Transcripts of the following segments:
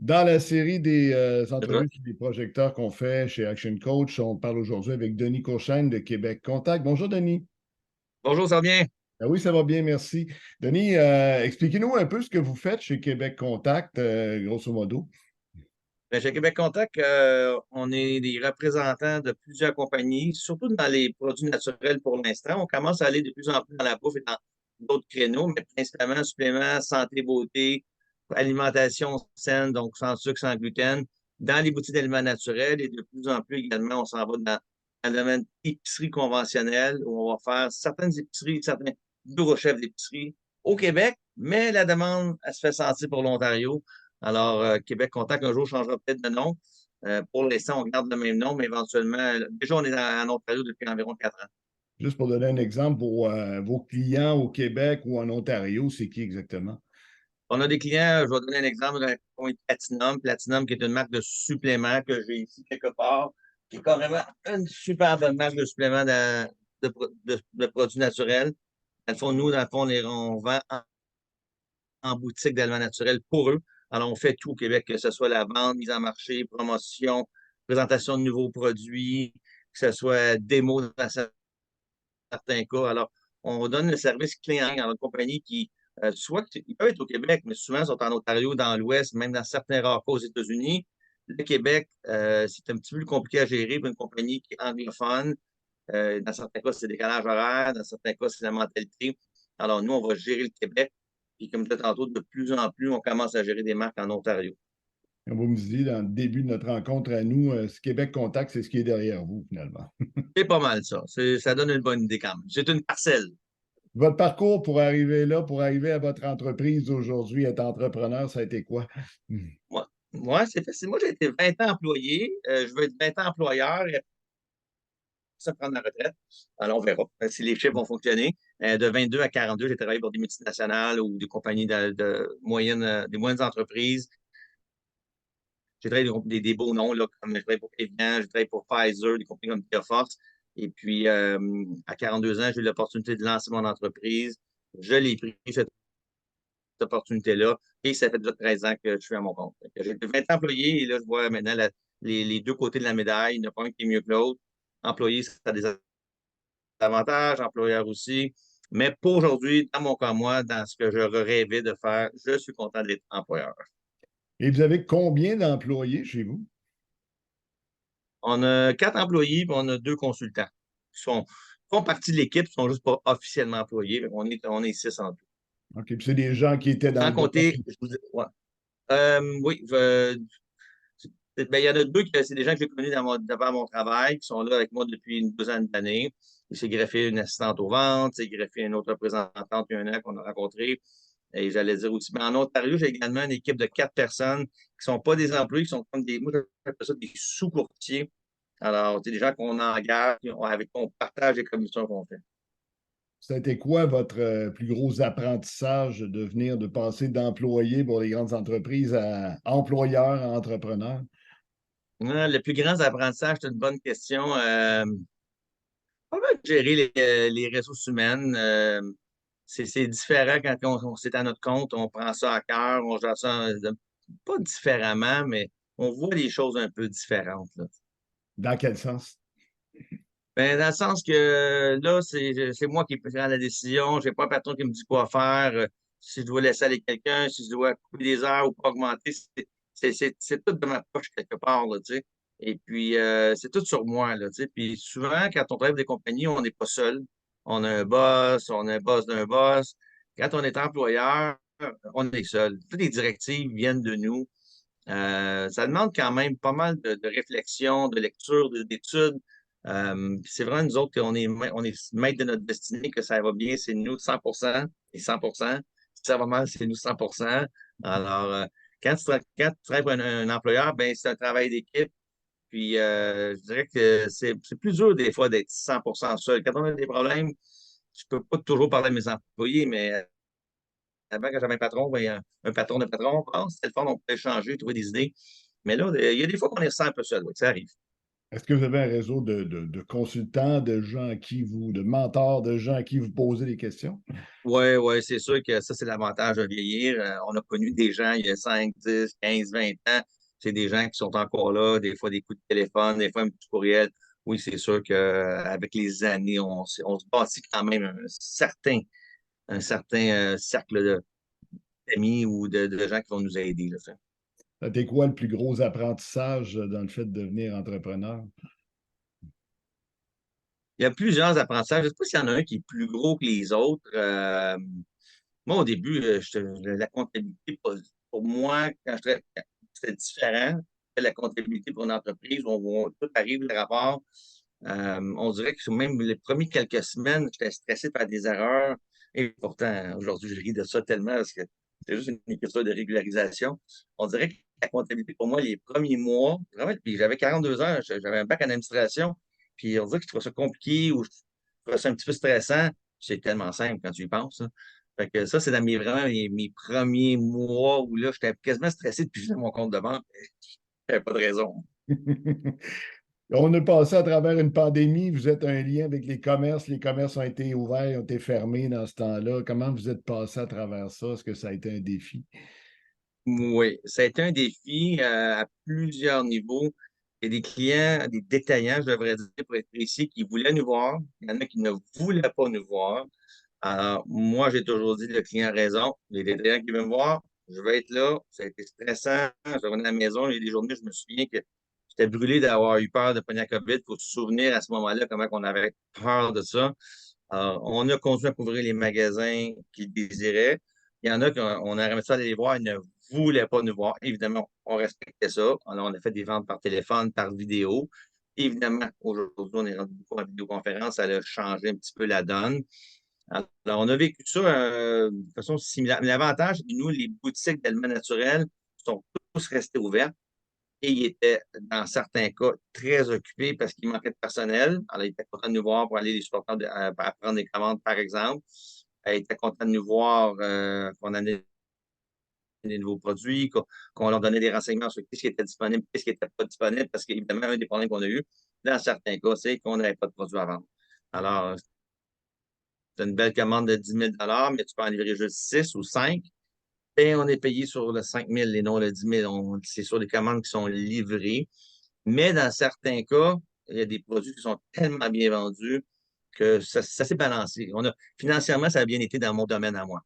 Dans la série des C'est vrai. entrevues sur des projecteurs qu'on fait chez Action Coach, on parle aujourd'hui avec Denis Courchaine de Québec Contact. Bonjour, Denis. Bonjour, ça va bien? Ah oui, ça va bien, merci. Denis, expliquez-nous un peu ce que vous faites chez Québec Contact, grosso modo. Ben, chez Québec Contact, on est des représentants de plusieurs compagnies, surtout dans les produits naturels pour l'instant. On commence à aller de plus en plus dans la bouffe et dans d'autres créneaux, mais principalement suppléments, santé, beauté, alimentation saine, donc sans sucre, sans gluten, dans les boutiques d'aliments naturels et de plus en plus également, on s'en va dans le domaine épicerie conventionnelle où on va faire certaines épiceries, certains bureaux chefs d'épicerie au Québec, mais la demande, elle se fait sentir pour l'Ontario. Alors, Québec Contact, un jour, changera peut-être de nom. Pour l'instant, on garde le même nom, mais éventuellement, déjà, on est en Ontario depuis environ 4 ans. Juste pour donner un exemple, pour vos clients au Québec ou en Ontario, c'est qui exactement? On a des clients, je vais donner un exemple d'un compagnie Platinum. Platinum, qui est une marque de suppléments que j'ai ici quelque part, qui est carrément une super bonne marque de suppléments de produits naturels. Dans le fond, nous, dans le fond, on vend en boutique d'aliments naturels pour eux. Alors, on fait tout au Québec, que ce soit la vente, mise en marché, promotion, présentation de nouveaux produits, que ce soit démo dans certains cas. Alors, on donne le service clé en main à notre compagnie qui, soit ils peuvent être au Québec, mais souvent sont en Ontario, dans l'Ouest, même dans certains rares cas aux États-Unis. Le Québec, c'est un petit peu plus compliqué à gérer pour une compagnie qui est anglophone. Dans certains cas, c'est le décalage horaire. Dans certains cas, c'est la mentalité. Alors, nous, on va gérer le Québec. Puis, comme je disais tantôt, de plus en plus, on commence à gérer des marques en Ontario. Comme vous me disiez dans le début de notre rencontre à nous, ce Québec Contact, c'est ce qui est derrière vous, finalement. C'est pas mal, ça. Ça donne une bonne idée quand même. C'est une parcelle. Votre parcours pour arriver là, pour arriver à votre entreprise d'aujourd'hui, être entrepreneur, ça a été quoi? Moi, c'est facile. Moi, j'ai été 20 ans employé. Je veux être 20 ans employeur et après ça prendre la retraite. Alors, on verra si les chiffres vont fonctionner. De 22 à 42, j'ai travaillé pour des multinationales ou des compagnies des moyennes entreprises. J'ai travaillé des beaux noms, là, comme j'ai travaillé pour Evian, j'ai travaillé pour Pfizer, des compagnies comme Bioforce. Et puis, à 42 ans, j'ai eu l'opportunité de lancer mon entreprise. Je l'ai pris, cette opportunité-là. Et ça fait déjà 13 ans que je suis à mon compte. J'ai 20 employés et là, je vois maintenant les deux côtés de la médaille. Il n'y en a pas un qui est mieux que l'autre. Employé, ça a des avantages, employeur aussi. Mais pour aujourd'hui, dans mon cas, moi, dans ce que je rêvais de faire, je suis content d'être employeur. Et vous avez combien d'employés chez vous? On a 4 employés et on a 2 consultants qui font partie de l'équipe, qui ne sont juste pas officiellement employés. On est 6 en tout. OK. Puis c'est des gens qui étaient dans Sans le compter, domaine. ouais. Oui, ben, il y en a deux que c'est des gens que j'ai connus devant mon travail, qui sont là avec moi depuis une douzaine d'années. Il s'est greffé une assistante aux ventes, il s'est greffé une autre représentante il y a un an qu'on a rencontré. Et j'allais dire aussi, mais en Ontario, j'ai également une équipe de 4 personnes qui ne sont pas des employés, qui sont comme moi, j'appelle ça des sous-courtiers. Alors, c'est des gens qu'on engage, avec qui on partage les commissions qu'on fait. Ça a été quoi votre plus gros apprentissage de venir, de passer d'employé pour les grandes entreprises à employeur, à entrepreneur? Le plus grand apprentissage, c'est une bonne question. Pas mal gérer les ressources humaines. C'est différent quand c'est à notre compte, on prend ça à cœur, on gère ça pas différemment, mais on voit les choses un peu différentes, là. Dans quel sens? Ben, dans le sens que là, c'est moi qui prends la décision. J'ai pas un patron qui me dit quoi faire. Si je dois laisser aller quelqu'un, si je dois couper des heures ou pas augmenter, c'est tout de ma poche quelque part, là, tu sais. Et puis, c'est tout sur moi, là, tu sais. Puis souvent, quand on travaille avec des compagnies, on n'est pas seul. On a un boss d'un boss. Quand on est employeur, on est seul. Toutes les directives viennent de nous. Ça demande quand même pas mal de réflexion, de lecture, d'études. Puis c'est vraiment nous autres on est maître de notre destinée, que ça va bien, c'est nous 100% et 100%. Si ça va mal, c'est nous 100%. Alors, quand tu travailles pour un employeur, ben, c'est un travail d'équipe. Puis, je dirais que c'est plus dur des fois d'être 100% seul. Quand on a des problèmes, je peux pas toujours parler à mes employés, mais avant, quand j'avais un patron, ben, un patron de patron, c'était le fun, on pouvait échanger, trouver des idées. Mais là, il y a des fois qu'on est ressent un peu seul, oui, ça arrive. Est-ce que vous avez un réseau de consultants, de mentors, de gens à qui vous posez des questions? Oui, oui, c'est sûr que ça, c'est l'avantage de vieillir. On a connu des gens il y a 5, 10, 15, 20 ans. C'est des gens qui sont encore là, des fois des coups de téléphone, des fois un petit courriel. Oui, c'est sûr qu'avec les années, on se bâtit quand même un certain cercle d'amis ou de gens qui vont nous aider, là, ça. C'était quoi le plus gros apprentissage dans le fait de devenir entrepreneur? Il y a plusieurs apprentissages. Je ne sais pas s'il y en a un qui est plus gros que les autres. Moi, au début, la comptabilité, pour moi, c'était différent de la comptabilité pour une entreprise où tout arrive, le rapport. On dirait que même les premières quelques semaines, j'étais stressé par des erreurs. Et pourtant, aujourd'hui, je ris de ça tellement parce que c'est juste une question de régularisation. On dirait que la comptabilité, pour moi, les premiers mois, vraiment, puis j'avais 42 ans, j'avais un bac en administration, puis on dirait que je trouvais ça compliqué ou je trouvais ça un petit peu stressant. C'est tellement simple quand tu y penses, hein. Fait que ça, c'est dans vraiment mes premiers mois où là, j'étais quasiment stressé depuis que j'ai mon compte de banque. J'avais pas de raison. On est passé à travers une pandémie. Vous êtes un lien avec les commerces. Les commerces ont été ouverts, ont été fermés dans ce temps-là. Comment vous êtes passé à travers ça? Est-ce que ça a été un défi? Oui, ça a été un défi à plusieurs niveaux. Il y a des clients, des détaillants, je devrais dire, pour être précis, qui voulaient nous voir. Il y en a qui ne voulaient pas nous voir. Alors, moi, j'ai toujours dit, le client a raison. Les détaillants qui veulent me voir, je vais être là. Ça a été stressant. Je revenais à la maison. Il y a des journées, je me souviens que j'étais brûlé d'avoir eu peur de pogner la COVID. Il faut se souvenir à ce moment-là comment on avait peur de ça. Alors, on a continué à couvrir les magasins qu'ils désiraient. Il y en a qu'on a remis ça d'aller les voir, ils ne voulaient pas nous voir. Évidemment, on respectait ça. Alors, on a fait des ventes par téléphone, par vidéo. Évidemment, aujourd'hui, on est rendu beaucoup en vidéoconférence. Ça a changé un petit peu la donne. Alors, on a vécu ça de façon similaire. Mais l'avantage, c'est que nous, les boutiques d'aliments naturels sont tous restés ouvertes et ils étaient, dans certains cas, très occupés parce qu'il manquait de personnel. Alors, ils étaient contents de nous voir pour aller les supporter à prendre des commandes, par exemple. Ils étaient contents de nous voir qu'on amenait des nouveaux produits, qu'on leur donnait des renseignements sur ce qui était disponible, ce qui n'était pas disponible, parce qu'évidemment, un des problèmes qu'on a eu, dans certains cas, c'est qu'on n'avait pas de produits à vendre. Alors, c'est une belle commande de 10 000 mais tu peux en livrer juste 6 ou 5. Et on est payé sur le 5 000 et non le 10 000. C'est sur des commandes qui sont livrées. Mais dans certains cas, il y a des produits qui sont tellement bien vendus que ça s'est balancé. Financièrement, ça a bien été dans mon domaine à moi.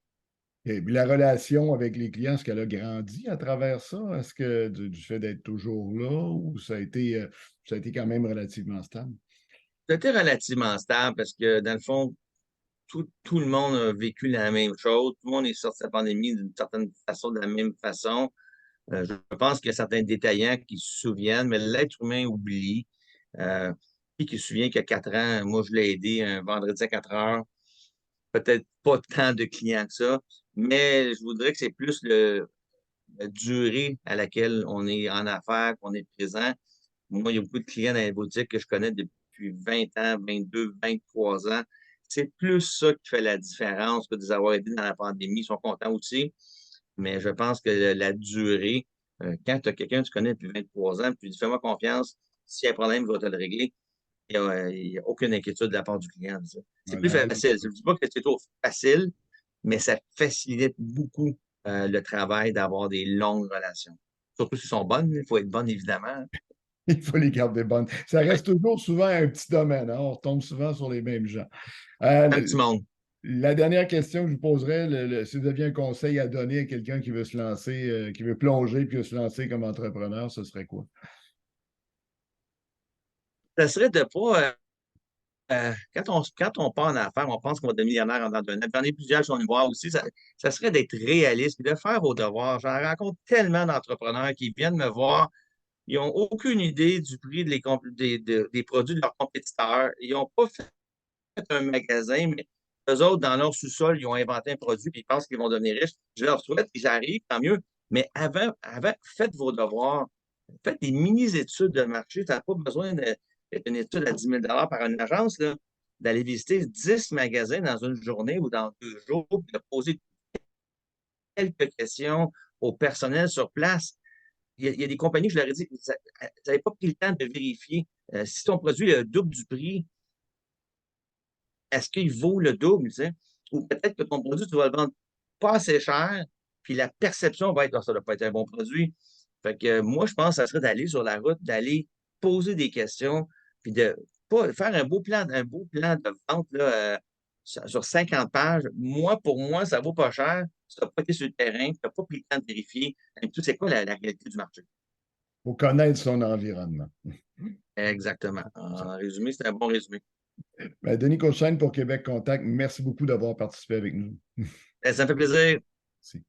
Et puis la relation avec les clients, est-ce qu'elle a grandi à travers ça? Est-ce que du fait d'être toujours là ou ça a été quand même relativement stable? C'était relativement stable parce que, dans le fond, tout le monde a vécu la même chose. Tout le monde est sorti de la pandémie d'une certaine façon, de la même façon. Je pense qu'il y a certains détaillants qui se souviennent, mais l'être humain oublie. Euh, qui se souvient qu'il y a 4 ans, moi, je l'ai aidé un vendredi à 4 heures. Peut-être pas tant de clients que ça, mais je voudrais que c'est plus la durée à laquelle on est en affaires, qu'on est présent. Moi, il y a beaucoup de clients dans les boutiques que je connais depuis 20 ans, 22, 23 ans. C'est plus ça qui fait la différence que de les avoir aidés dans la pandémie. Ils sont contents aussi, mais je pense que la durée, quand tu as quelqu'un que tu connais depuis 23 ans, puis tu dis fais-moi confiance, s'il y a un problème, il va te le régler. Il n'y a aucune inquiétude de la part du client. C'est plus Voilà. facile. Je ne dis pas que c'est trop facile, mais ça facilite beaucoup le travail d'avoir des longues relations. Surtout s'ils sont bonnes. Il faut être bonne, évidemment. Il faut les garder bonnes. Ça Oui, reste toujours souvent un petit domaine, hein? On retombe souvent sur les mêmes gens. un petit monde. La dernière question que je vous poserais, si vous aviez un conseil à donner à quelqu'un qui veut se lancer, qui veut plonger puis se lancer comme entrepreneur, ce serait quoi? Ça serait de pas. Quand on part en affaires, on pense qu'on va devenir millionnaire en dans un an. J'en ai plusieurs qui sont venus voir aussi. Ça serait d'être réaliste et de faire vos devoirs. J'en rencontre tellement d'entrepreneurs qui viennent me voir. Ils n'ont aucune idée du prix des produits de leurs compétiteurs. Ils n'ont pas fait un magasin, mais eux autres, dans leur sous-sol, ils ont inventé un produit et ils pensent qu'ils vont devenir riches. Je leur souhaite qu'ils arrivent, tant mieux. Mais faites vos devoirs. Faites des mini-études de marché. Tu n'as pas besoin d'être une étude à 10 000 par une agence, là, d'aller visiter 10 magasins dans une journée ou dans 2 jours, puis de poser quelques questions au personnel sur place. Il y a des compagnies, je leur ai dit, vous n'avez pas pris le temps de vérifier. Si ton produit est le double du prix, est-ce qu'il vaut le double, tu sais? Ou peut-être que ton produit, tu vas le vendre pas assez cher, puis la perception va être, ah, ça ne doit pas être un bon produit. Fait que moi, je pense que ça serait d'aller sur la route, d'aller poser des questions, puis de pas faire un beau plan de vente là, sur 50 pages. Moi, pour moi, ça vaut pas cher. Si tu n'as pas été sur le terrain, tu n'as pas pris le temps de vérifier. Et tout, c'est quoi la réalité du marché? Faut connaître son environnement. Exactement. En résumé, c'est un bon résumé. Ben, Denis Cauchene pour Québec Contact, merci beaucoup d'avoir participé avec nous. Ça me fait plaisir. Merci.